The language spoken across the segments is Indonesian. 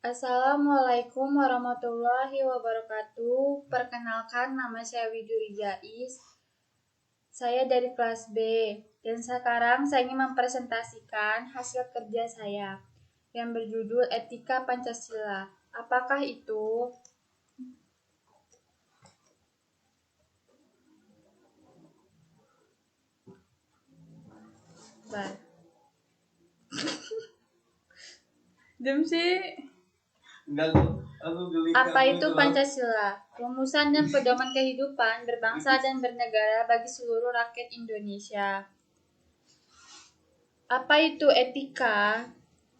Assalamualaikum warahmatullahi wabarakatuh. Perkenalkan, nama saya Widuri Jais. Saya dari kelas B. Dan sekarang saya ingin mempresentasikan hasil kerja saya yang berjudul Etika Pancasila. Apakah itu? Bah. Dem sih. Apa itu Pancasila? Rumusan dan pedoman kehidupan berbangsa dan bernegara bagi seluruh rakyat Indonesia. Apa itu etika?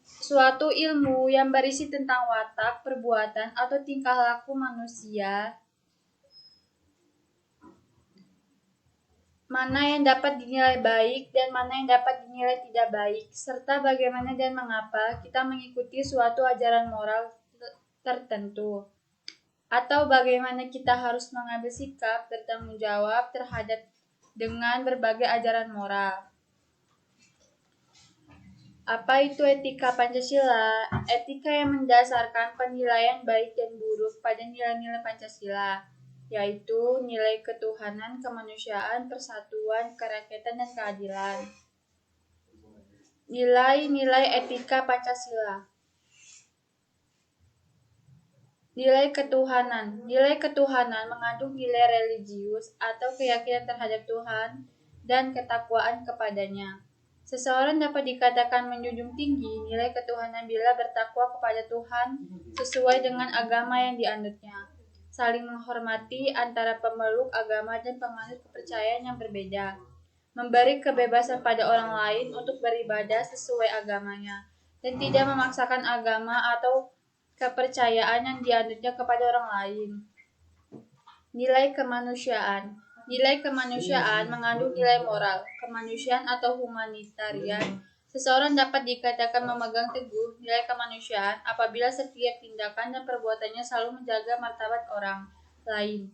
Suatu ilmu yang berisi tentang watak, perbuatan, atau tingkah laku manusia, mana yang dapat dinilai baik dan mana yang dapat dinilai tidak baik, serta bagaimana dan mengapa kita mengikuti suatu ajaran moral tertentu, atau bagaimana kita harus mengambil sikap bertanggung jawab terhadap dengan berbagai ajaran moral. Apa itu etika Pancasila? Etika yang mendasarkan penilaian baik dan buruk pada nilai-nilai Pancasila, yaitu nilai ketuhanan, kemanusiaan, persatuan, kerakyatan, dan keadilan. Nilai-nilai etika Pancasila. Nilai ketuhanan. Nilai ketuhanan mengandung nilai religius atau keyakinan terhadap Tuhan dan ketakwaan kepadanya. Seseorang dapat dikatakan menjunjung tinggi nilai ketuhanan bila bertakwa kepada Tuhan sesuai dengan agama yang dianutnya, saling menghormati antara pemeluk agama dan penganut kepercayaan yang berbeda, memberi kebebasan pada orang lain untuk beribadah sesuai agamanya, dan tidak memaksakan agama atau kepercayaan yang dianutnya kepada orang lain. Nilai kemanusiaan. Nilai kemanusiaan mengandung nilai moral, kemanusiaan atau humanitarian. Seseorang dapat dikatakan memegang teguh nilai kemanusiaan apabila setiap tindakan dan perbuatannya selalu menjaga martabat orang lain.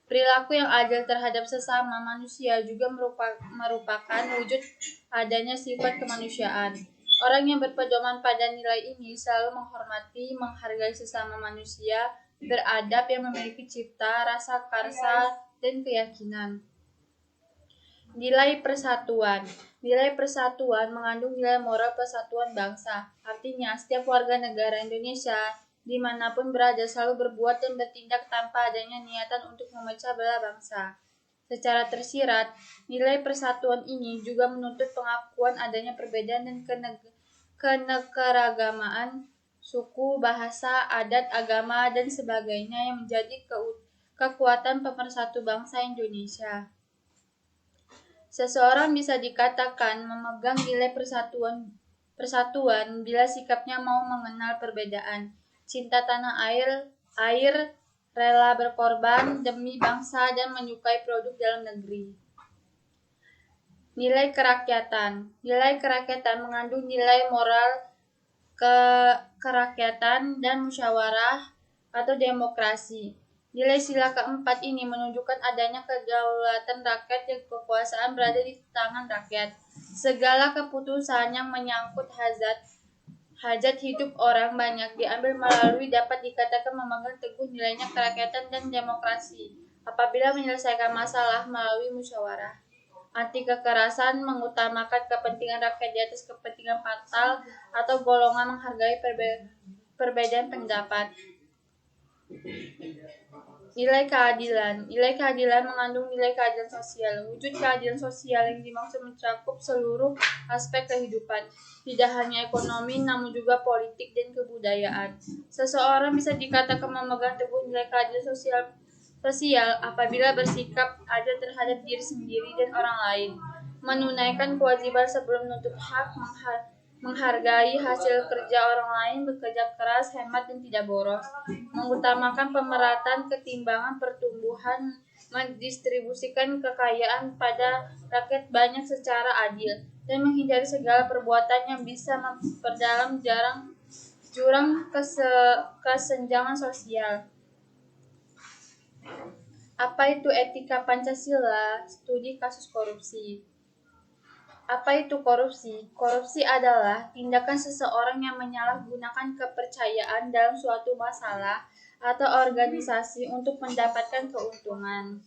Perilaku yang adil terhadap sesama manusia juga merupakan wujud adanya sifat kemanusiaan. Orang yang berpedoman pada nilai ini selalu menghormati, menghargai sesama manusia, beradab yang memiliki cipta, rasa karsa, dan keyakinan. Nilai persatuan. Nilai persatuan mengandung nilai moral persatuan bangsa. Artinya, setiap warga negara Indonesia dimanapun berada selalu berbuat dan bertindak tanpa adanya niatan untuk memecah belah bangsa. Secara tersirat, nilai persatuan ini juga menuntut pengakuan adanya perbedaan dan keanekaragamaan suku, bahasa, adat, agama, dan sebagainya yang menjadi kekuatan pemersatu bangsa Indonesia. Seseorang bisa dikatakan memegang nilai persatuan bila sikapnya mau mengenal perbedaan, cinta tanah air, rela berkorban demi bangsa dan menyukai produk dalam negeri. Nilai kerakyatan. Nilai kerakyatan mengandung nilai moral kerakyatan dan musyawarah atau demokrasi. Nilai sila keempat ini menunjukkan adanya kedaulatan rakyat yang kekuasaan berada di tangan rakyat. Segala keputusan yang menyangkut hajat hidup orang banyak diambil melalui dapat dikatakan memegang teguh nilainya kerakyatan dan demokrasi apabila menyelesaikan masalah melalui musyawarah. Anti kekerasan mengutamakan kepentingan rakyat di atas kepentingan partai atau golongan, menghargai perbedaan pendapat. Nilai keadilan. Nilai keadilan mengandung nilai keadilan sosial. Wujud keadilan sosial yang dimaksud mencakup seluruh aspek kehidupan, tidak hanya ekonomi namun juga politik dan kebudayaan. Seseorang bisa dikatakan memegang teguh nilai keadilan sosial apabila bersikap adil terhadap diri sendiri dan orang lain, menunaikan kewajiban sebelum menuntut hak, menghargai hasil kerja orang lain, bekerja keras, hemat dan tidak boros, mengutamakan pemerataan ketimbangan pertumbuhan, mendistribusikan kekayaan pada rakyat banyak secara adil, dan menghindari segala perbuatan yang bisa memperdalam jurang kesenjangan sosial. Apa itu etika Pancasila? Studi kasus korupsi. Apa itu korupsi? Korupsi adalah tindakan seseorang yang menyalahgunakan kepercayaan dalam suatu masalah atau organisasi untuk mendapatkan keuntungan.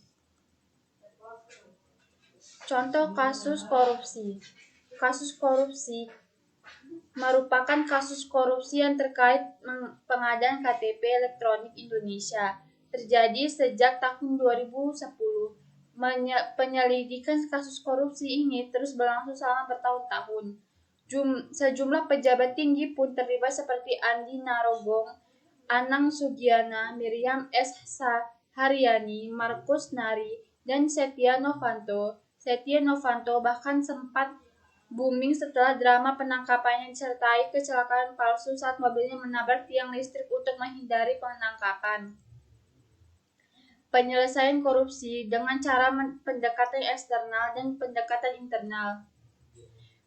Contoh kasus korupsi. Kasus korupsi merupakan kasus korupsi yang terkait pengadaan KTP elektronik Indonesia. Terjadi sejak tahun 2010. Penyelidikan kasus korupsi ini terus berlangsung selama bertahun-tahun. Sejumlah pejabat tinggi pun terlibat seperti Andi Narogong, Anang Sugiana, Miriam S. Haryani, Markus Nari, dan Setia Novanto. Setia Novanto bahkan sempat booming setelah drama penangkapannya disertai kecelakaan palsu saat mobilnya menabrak tiang listrik untuk menghindari penangkapan. Penyelesaian korupsi dengan cara pendekatan eksternal dan pendekatan internal.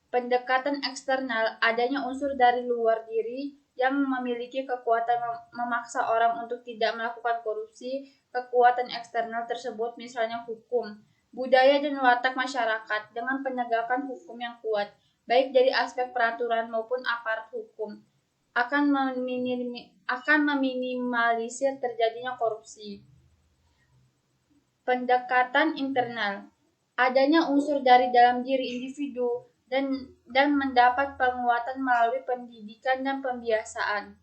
Pendekatan eksternal adanya unsur dari luar diri yang memiliki kekuatan memaksa orang untuk tidak melakukan korupsi. Kekuatan eksternal tersebut misalnya hukum, budaya dan watak masyarakat dengan penegakan hukum yang kuat, baik dari aspek peraturan maupun aparat hukum, akan meminimalisir terjadinya korupsi. Pendekatan internal adanya unsur dari dalam diri individu dan mendapat penguatan melalui pendidikan dan pembiasaan.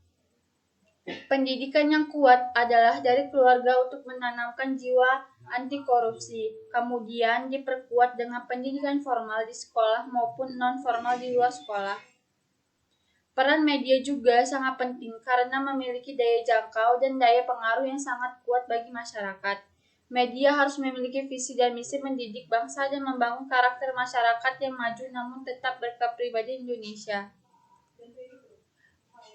Pendidikan yang kuat adalah dari keluarga untuk menanamkan jiwa anti korupsi, kemudian diperkuat dengan pendidikan formal di sekolah maupun non-formal di luar sekolah. Peran media juga sangat penting karena memiliki daya jangkau dan daya pengaruh yang sangat kuat bagi masyarakat. Media harus memiliki visi dan misi mendidik bangsa dan membangun karakter masyarakat yang maju namun tetap berkepribadian Indonesia.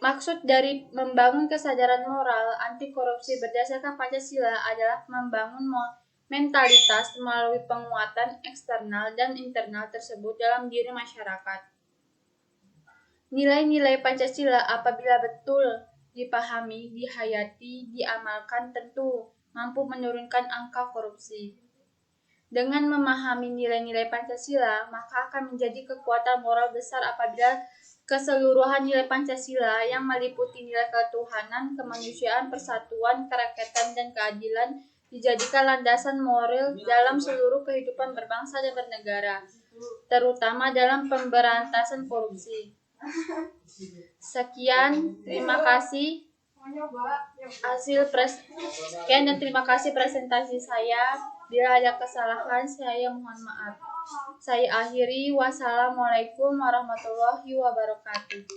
Maksud dari membangun kesadaran moral anti korupsi berdasarkan Pancasila adalah membangun mentalitas melalui penguatan eksternal dan internal tersebut dalam diri masyarakat. Nilai-nilai Pancasila apabila betul dipahami, dihayati, diamalkan tentu mampu menurunkan angka korupsi. Dengan memahami nilai-nilai Pancasila, maka akan menjadi kekuatan moral besar apabila keseluruhan nilai Pancasila yang meliputi nilai ketuhanan, kemanusiaan, persatuan, kerakyatan, dan keadilan dijadikan landasan moral dalam seluruh kehidupan berbangsa dan bernegara, terutama dalam pemberantasan korupsi. Sekian, terima kasih. Sekian dan terima kasih presentasi saya. Bila ada kesalahan, saya mohon maaf. Saya akhiri. Wassalamualaikum warahmatullahi wabarakatuh.